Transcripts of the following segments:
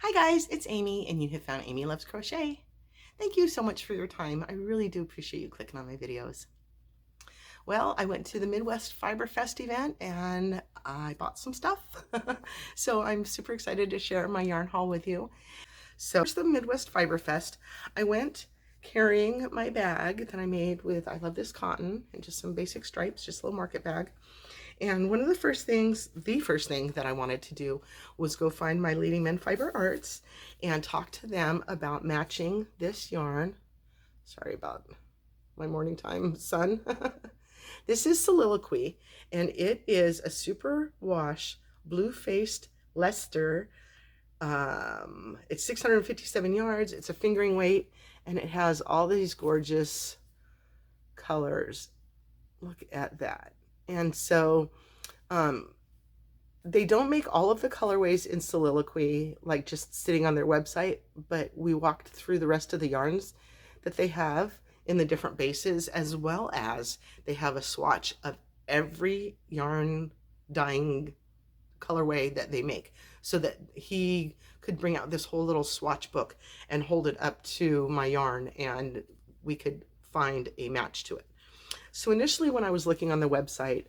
Hi guys, it's Amy and you have found Amy Loves Crochet. Thank you so much for your time. I really do appreciate you clicking on my videos. Well, I went to the Midwest Fiber Fest event and I bought some stuff. So I'm super excited to share my yarn haul with you. So here's the Midwest Fiber Fest. I went carrying my bag that I made with I Love This Cotton and just some basic stripes, just a little market bag. And one of the first thing that I wanted to do was go find my Leading Men Fiber Arts and talk to them about matching this yarn. Sorry about my morning time sun. This is Soliloquy, and it is a super wash blue-faced Leicester. It's 657 yards. It's a fingering weight, and it has all these gorgeous colors. Look at that. And so they don't make all of the colorways in Soliloquy, like just sitting on their website, but we walked through the rest of the yarns that they have in the different bases, as well as they have a swatch of every yarn dyeing colorway that they make, so that he could bring out this whole little swatch book and hold it up to my yarn and we could find a match to it. So initially when I was looking on the website,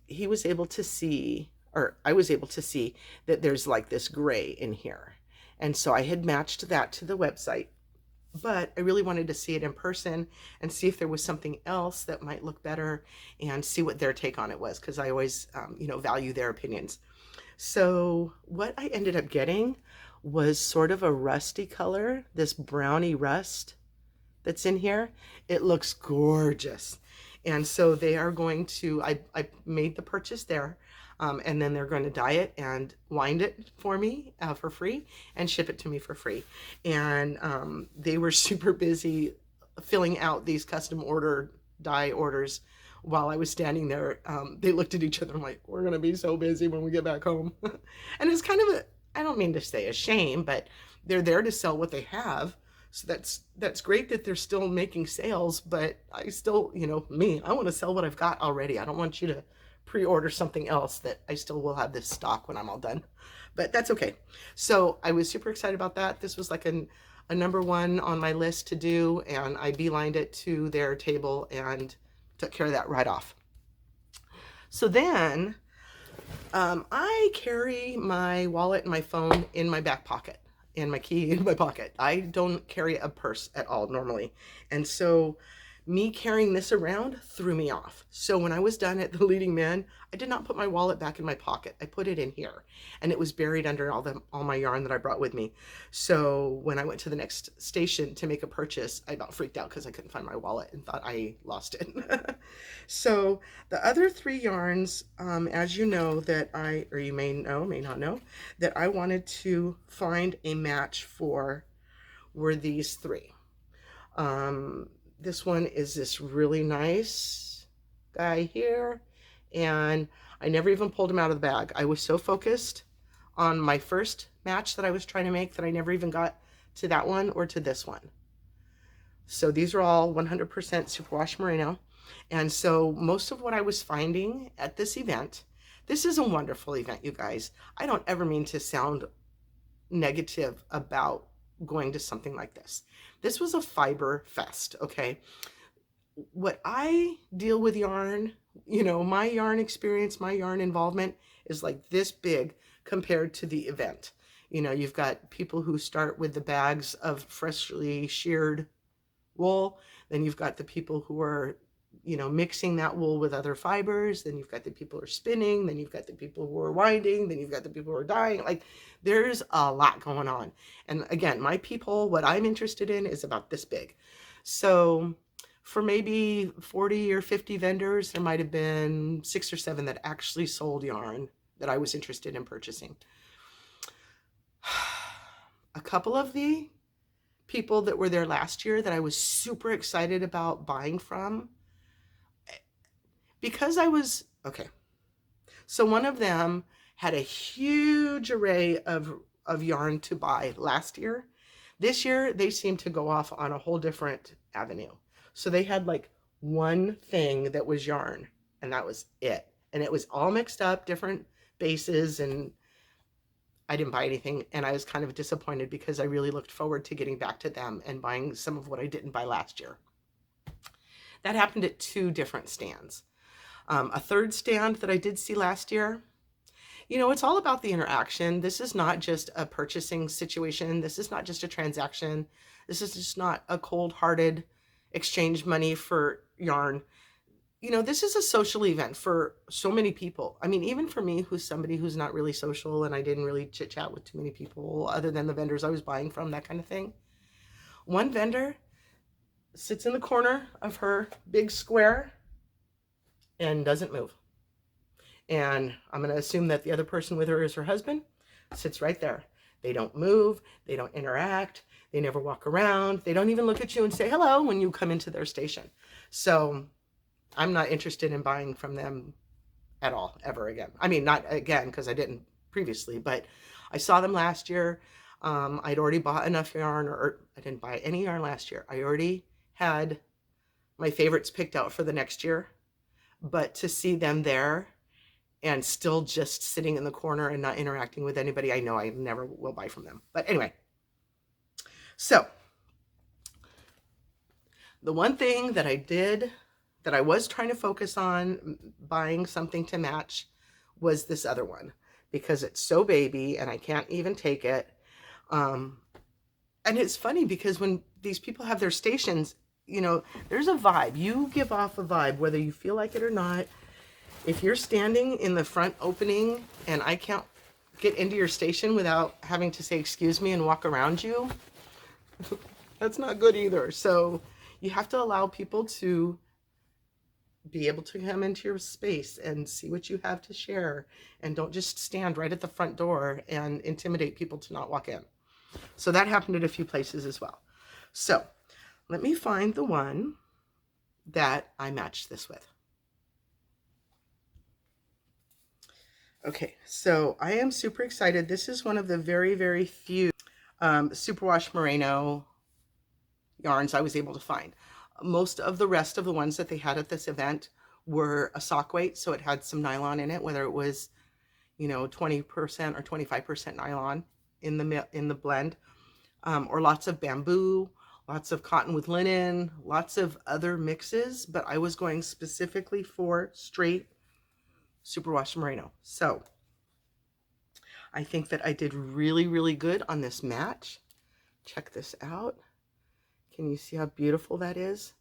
he was able to see, or I was able to see that there's like this gray in here. And so I had matched that to the website, but I really wanted to see it in person and see if there was something else that might look better and see what their take on it was, because I always, value their opinions. So what I ended up getting was sort of a rusty color, this browny rust that's in here. It looks gorgeous. And so they are going to, I made the purchase there, and then they're going to dye it and wind it for me for free and ship it to me for free. And they were super busy filling out these custom order dye orders while I was standing there. They looked at each other and like, we're going to be so busy when we get back home. And it's kind of I don't mean to say a shame, but they're there to sell what they have. So that's great that they're still making sales, but I still, I want to sell what I've got already. I don't want you to pre-order something else that I still will have this stock when I'm all done. But that's okay. So I was super excited about that. This was like a number one on my list to do, and I beelined it to their table and took care of that right off. So then I carry my wallet and my phone in my back pocket and my key in my pocket. I don't carry a purse at all normally. And so me carrying this around threw me off. So when I was done at the Leading Men, I did not put my wallet back in my pocket. I put it in here, and it was buried under all my yarn that I brought with me. So when I went to the next station to make a purchase, I about freaked out because I couldn't find my wallet and thought I lost it. So the other three yarns, as you know, or you may know, may not know, that I wanted to find a match for were these three. This one is this really nice guy here, and I never even pulled him out of the bag. I was so focused on my first match that I was trying to make that I never even got to that one or to this one. So these are all 100% superwash merino. And so most of what I was finding at this event, this is a wonderful event, you guys. I don't ever mean to sound negative about going to something like this. This was a fiber fest, okay? What I deal with yarn, my yarn experience, my yarn involvement is like this big compared to the event. You've got people who start with the bags of freshly sheared wool. Then you've got the people who are, mixing that wool with other fibers. Then you've got the people who are spinning. Then you've got the people who are winding. Then you've got the people who are dyeing. Like, there's a lot going on. And again, my people, what I'm interested in is about this big. So for maybe 40 or 50 vendors, there might have been 6 or 7 that actually sold yarn that I was interested in purchasing. A couple of the people that were there last year that I was super excited about buying from, because okay. So one of them had a huge array of yarn to buy last year. This year, they seem to go off on a whole different avenue. So they had like one thing that was yarn, and that was it. And it was all mixed up, different bases, and I didn't buy anything, and I was kind of disappointed because I really looked forward to getting back to them and buying some of what I didn't buy last year. That happened at 2 different stands. A third stand that I did see last year, it's all about the interaction. This is not just a purchasing situation. This is not just a transaction. This is just not a cold-hearted exchange money for yarn. This is a social event for so many people. I mean, even for me, who's somebody who's not really social, and I didn't really chit chat with too many people other than the vendors I was buying from, that kind of thing. One vendor sits in the corner of her big square and doesn't move. And I'm going to assume that the other person with her is her husband, sits right there. They don't move. They don't interact. They never walk around. They don't even look at you and say hello when you come into their station. So I'm not interested in buying from them at all, ever again. I mean, not again, because I didn't previously, but I saw them last year. I'd already bought enough yarn, or I didn't buy any yarn last year. I already had my favorites picked out for the next year, but to see them there and still just sitting in the corner and not interacting with anybody, I know I never will buy from them. But anyway, so the one thing that I did, that I was trying to focus on buying something to match, was this other one, because it's so baby and I can't even take it. And it's funny because when these people have their stations, there's a vibe. You give off a vibe, whether you feel like it or not. If you're standing in the front opening and I can't get into your station without having to say excuse me and walk around you, that's not good either. So you have to allow people to be able to come into your space and see what you have to share, and don't just stand right at the front door and intimidate people to not walk in. So that happened at a few places as well. So let me find the one that I matched this with. Okay, so I am super excited. This is one of the very, very few superwash merino yarns I was able to find. Most of the rest of the ones that they had at this event were a sock weight, so it had some nylon in it, whether it was 20% or 25% nylon in the blend, or lots of bamboo, lots of cotton with linen, lots of other mixes, but I was going specifically for straight superwash merino. So I think that I did really, really good on this match. Check this out. Can you see how beautiful that is?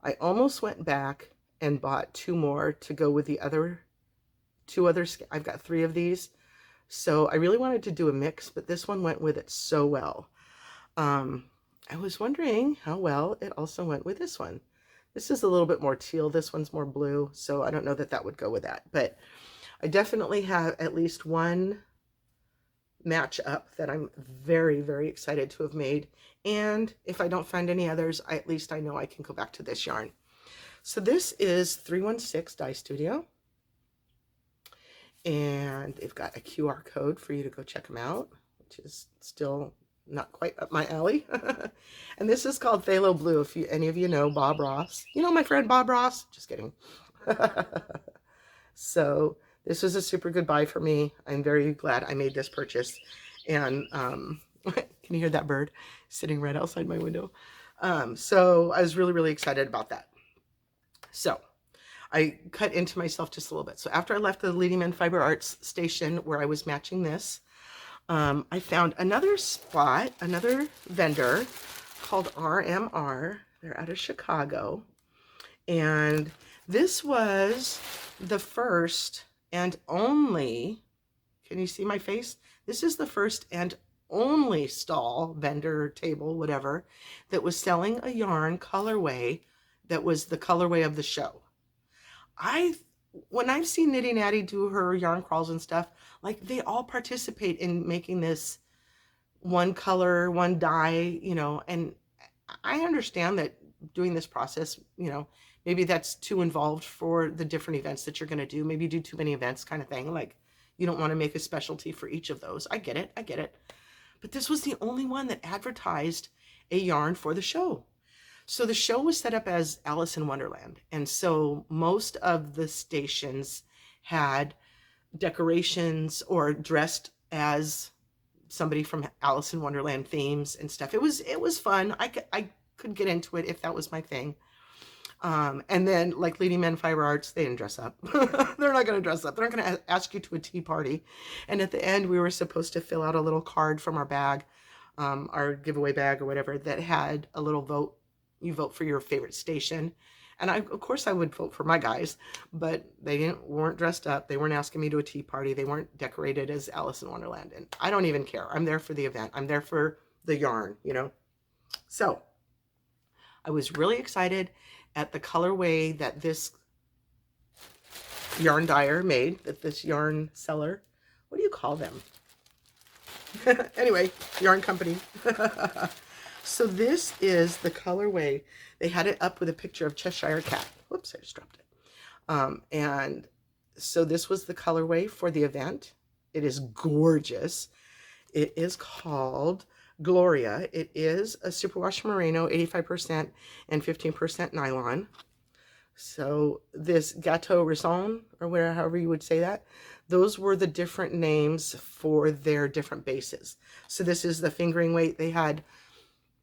I almost went back and bought 2 more to go with the other 2 others. I've got 3 of these. So I really wanted to do a mix, but this one went with it so well. I was wondering how well it also went with this one. This is a little bit more teal. This one's more blue. So I don't know that that would go with that, but I definitely have at least one match up that I'm very, very excited to have made. And if I don't find any others, at least I know I can go back to this yarn. So this is 316 Dye Studio. And they've got a QR code for you to go check them out, which is still not quite up my alley. And this is called Phthalo Blue. If any of you know Bob Ross, my friend Bob Ross, just kidding. So this was a super good buy for me. I'm very glad I made this purchase. And can you hear that bird sitting right outside my window? So I was really, really excited about that. So I cut into myself just a little bit. So after I left the Leading Men Fiber Arts station where I was matching this, I found another spot, another vendor called RMR. They're out of Chicago. And this was the first and only, can you see my face? This is the first and only stall, vendor, table, whatever, that was selling a yarn colorway that was the colorway of the show. When I've seen Knitty Natty do her yarn crawls and stuff, like they all participate in making this one color, one dye, and I understand that doing this process, maybe that's too involved for the different events that you're going to do. Maybe you do too many events kind of thing. Like you don't want to make a specialty for each of those. I get it. But this was the only one that advertised a yarn for the show. So the show was set up as Alice in Wonderland. And so most of the stations had decorations or dressed as somebody from Alice in Wonderland themes and stuff. It was fun. I could get into it if that was my thing. And then like Leading Men Fiber Arts, they didn't dress up. They're not going to dress up. They're not going to ask you to a tea party. And at the end, we were supposed to fill out a little card from our bag, our giveaway bag or whatever, that had a little vote. You vote for your favorite station. And of course I would vote for my guys, but they weren't dressed up. They weren't asking me to a tea party. They weren't decorated as Alice in Wonderland. And I don't even care. I'm there for the event. I'm there for the yarn, you know? So I was really excited at the colorway that this yarn dyer made, that this yarn seller, what do you call them? Anyway, yarn company. So this is the colorway. They had it up with a picture of Cheshire Cat. Whoops, I just dropped it. And so this was the colorway for the event. It is gorgeous. It is called Gloria. It is a superwash merino, 85% and 15% nylon. So this Gâteau Raison, or whatever, however you would say that, those were the different names for their different bases. So this is the fingering weight. They had,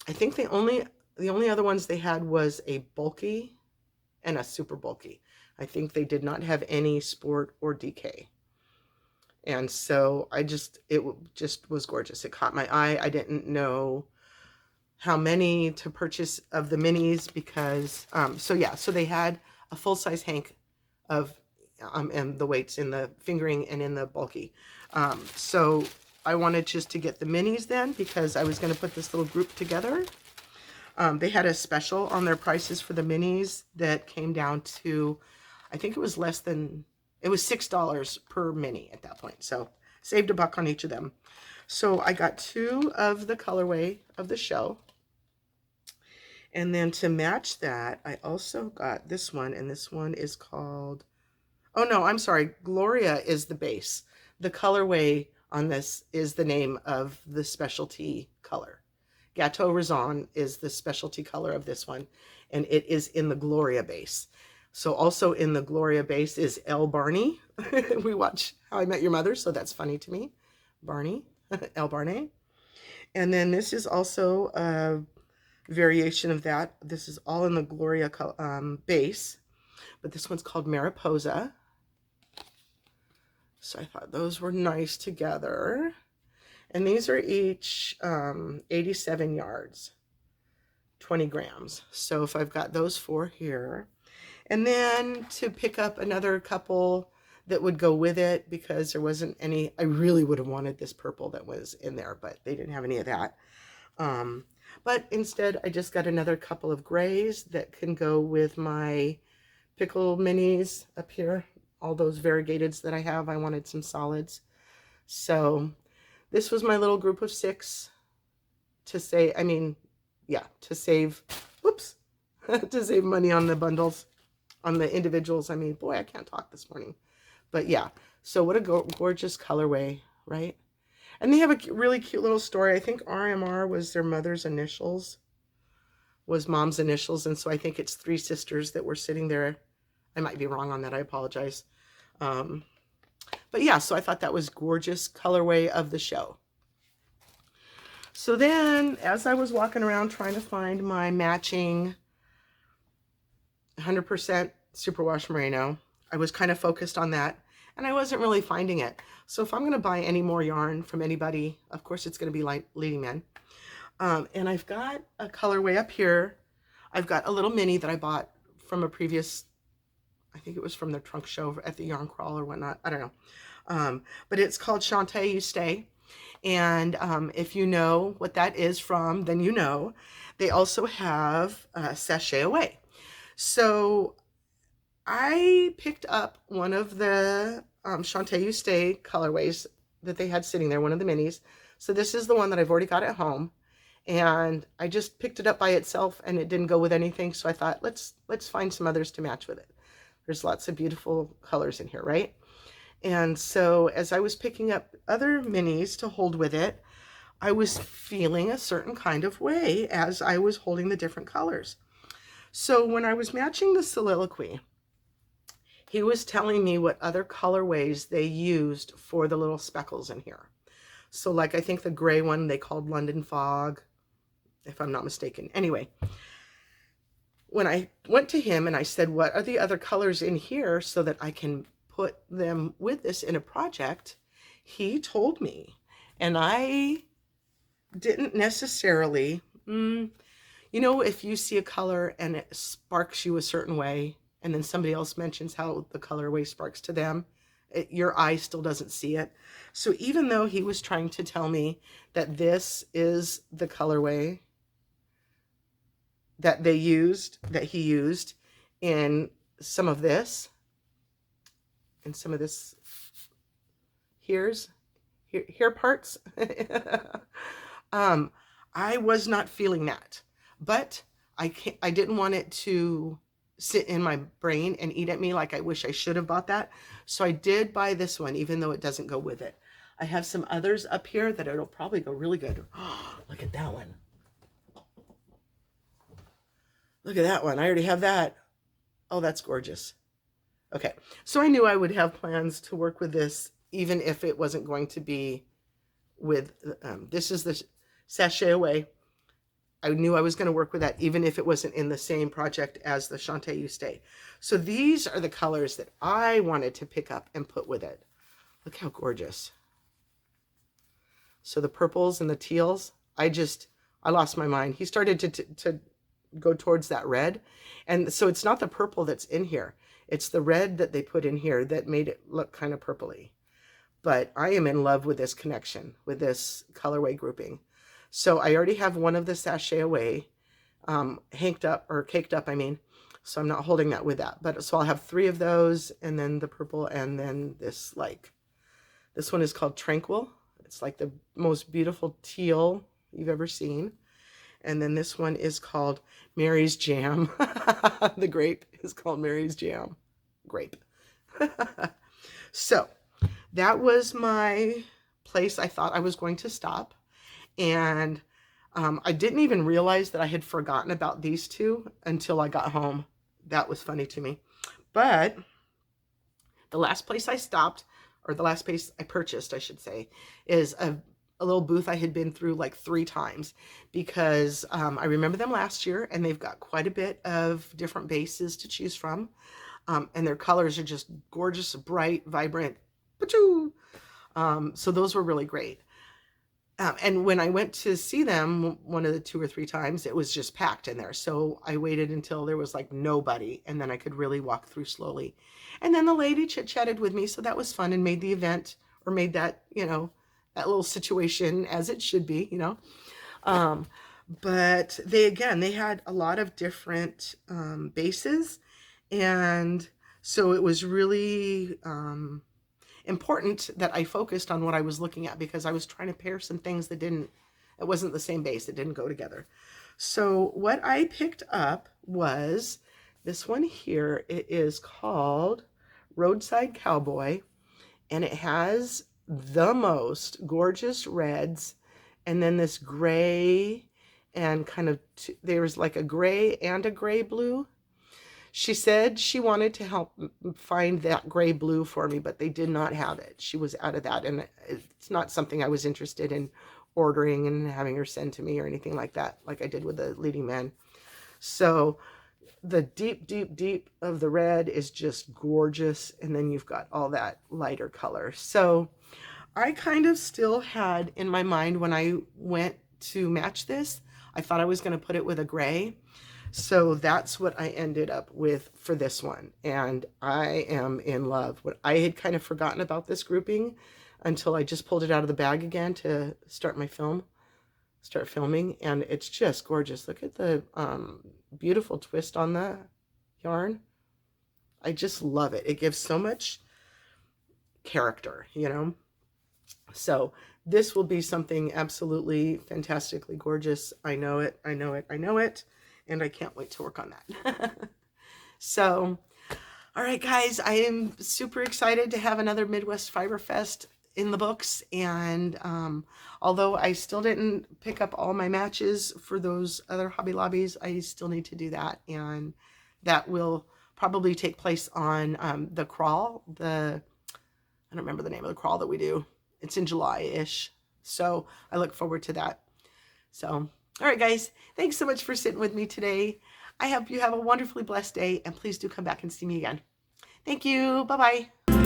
I think the only other ones they had was a bulky and a super bulky. I think they did not have any sport or DK. And so it just was gorgeous. It caught my eye. I didn't know how many to purchase of the minis because, so they had a full-size hank of, and the weights in the fingering and in the bulky. So I wanted just to get the minis then because I was going to put this little group together. They had a special on their prices for the minis that came down to, I think it was it was $6 per mini at that point. So saved $1 on each of them. So I got 2 of the colorway of the show. And then to match that, I also got this one, and this one is called, oh no, I'm sorry, Gloria is the base. The colorway on this is the name of the specialty color. Gâteau Raison is the specialty color of this one, and it is in the Gloria base. So also in the Gloria base is Elle Barney. We watch How I Met Your Mother, so that's funny to me. Barney, Elle Barney. And then this is also a variation of that. This is all in the Gloria base, but this one's called Mariposa. So I thought those were nice together. And these are each 87 yards, 20 grams. So if I've got those 4 here, and then to pick up another couple that would go with it because there wasn't any, I really would have wanted this purple that was in there, but they didn't have any of that. But instead I just got another couple of grays that can go with my pickle minis up here. All those variegateds that I have, I wanted some solids. So this was my little group of 6 to say, to save, whoops, to save money on the bundles, on the individuals. I mean, boy, I can't talk this morning. But yeah, so what a gorgeous colorway, right? And they have a really cute little story. I think RMR was their mother's initials, was mom's initials. And so I think it's 3 sisters that were sitting there. I might be wrong on that. I apologize. But yeah, so I thought that was gorgeous colorway of the show. So then as I was walking around trying to find my matching 100% superwash merino, I was kind of focused on that and I wasn't really finding it. So if I'm going to buy any more yarn from anybody, of course it's going to be like Leading Men. And I've got a colorway up here. I've got a little mini that I bought from a previous, I think it was from the trunk show at the yarn crawl or whatnot. I don't know. But it's called Shantae You Stay. And if you know what that is from, then you know. They also have Sachet Away. So I picked up one of the Shantae You Stay colorways that they had sitting there, one of the minis. So this is the one that I've already got at home. And I just picked it up by itself and it didn't go with anything. So I thought, let's find some others to match with it. There's lots of beautiful colors in here, right? And so as I was picking up other minis to hold with it, I was feeling a certain kind of way as I was holding the different colors. So when I was matching the soliloquy, he was telling me what other colorways they used for the little speckles in here. So like, I think the gray one they called London Fog, if I'm not mistaken. Anyway, when I went to him and I said, what are the other colors in here so that I can put them with this in a project, he told me. And I didn't necessarily, if you see a color and it sparks you a certain way, and then somebody else mentions how the colorway sparks to them, your eye still doesn't see it. So even though he was trying to tell me that this is the colorway that he used in some of this, here parts, I was not feeling that, but I didn't want it to sit in my brain and eat at me like I wish I should have bought that. So I did buy this one, even though it doesn't go with it. I have some others up here that it'll probably go really good. Oh, look at that one. Look at that one. I already have that. Oh, that's gorgeous. Okay, so I knew I would have plans to work with this, even if it wasn't going to be with, this is the Sachet Away. I knew I was going to work with that, even if it wasn't in the same project as the Shantae You Stay. So these are the colors that I wanted to pick up and put with it. Look how gorgeous. So the purples and the teals, I lost my mind. He started to go towards that red. And so it's not the purple that's in here. It's the red that they put in here that made it look kind of purpley. But I am in love with this connection, with this colorway grouping. So I already have one of the Sachet Away caked up, I mean. So I'm not holding that with that. But so I'll have 3 of those, and then the purple, and then this one is called Tranquil. It's like the most beautiful teal you've ever seen. And then this one is called Mary's Jam. The grape is called Mary's Jam. Grape. So that was my place I thought I was going to stop. And I didn't even realize that I had forgotten about these 2 until I got home. That was funny to me. But the last place I stopped, or the last place I purchased, I should say, is a little booth I had been through like 3 times, because I remember them last year, and they've got quite a bit of different bases to choose from. And their colors are just gorgeous, bright, vibrant. So those were really great. And when I went to see them one of the 2 or 3 times, it was just packed in there. So I waited until there was like nobody, and then I could really walk through slowly. And then the lady chit-chatted with me, so that was fun, and made the event, or made that, that little situation as it should be, But they had a lot of different bases, and so it was really important that I focused on what I was looking at, because I was trying to pair some things that it wasn't the same base, it didn't go together. So what I picked up was this one here. It is called Roadside Cowboy, and it has the most gorgeous reds, and then this gray, and kind of there's like a gray and a gray blue. She said she wanted to help find that gray blue for me, but they did not have it. She was out of that, and it's not something I was interested in ordering and having her send to me or anything like that, like I did with the Leading Men. So the deep, deep, deep of the red is just gorgeous, and then you've got all that lighter color. So I kind of still had in my mind, when I went to match this, I thought I was going to put it with a gray. So that's what I ended up with for this one. And I am in love. I had kind of forgotten about this grouping until I just pulled it out of the bag again to start filming. And it's just gorgeous. Look at the beautiful twist on the yarn. I just love it. It gives so much character, So this will be something absolutely fantastically gorgeous. I know it. And I can't wait to work on that. So, all right, guys, I am super excited to have another Midwest Fiber Fest in the books. And although I still didn't pick up all my matches for those other Hobby Lobbies, I still need to do that. And that will probably take place on the crawl. I don't remember the name of the crawl that we do. It's in July-ish. So I look forward to that. So, all right, guys, thanks so much for sitting with me today. I hope you have a wonderfully blessed day, and please do come back and see me again. Thank you. Bye-bye.